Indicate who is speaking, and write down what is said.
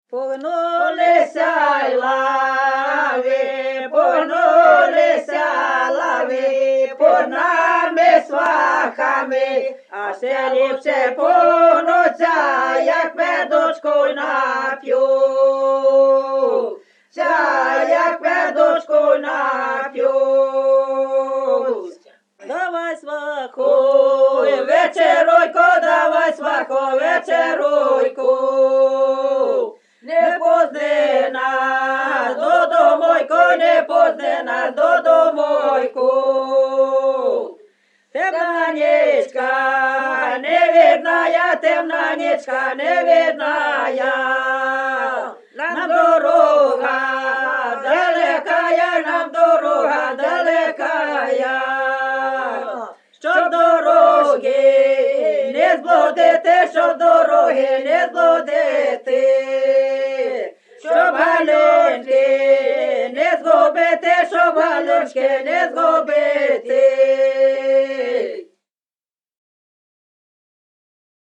Speaker 1: Погнулися й лави, погнулися лави, під нами свахами, а ще ліпше погнуться, як медочку нап'ють. Як медочку нап'ють. Давай, свахо, вечеруйко, давай, свахо, вечеруйко. Не позни нас додомойко, не позни нас додомойко. Темна нічка, невидная, темна нічка, невидная. Нам дорога далекая, нам дорога далекая. Щоб дороги не зблудити, щоб дороги не зблудити. Щоб галюньки не згубити, щоб галюньки не згубити.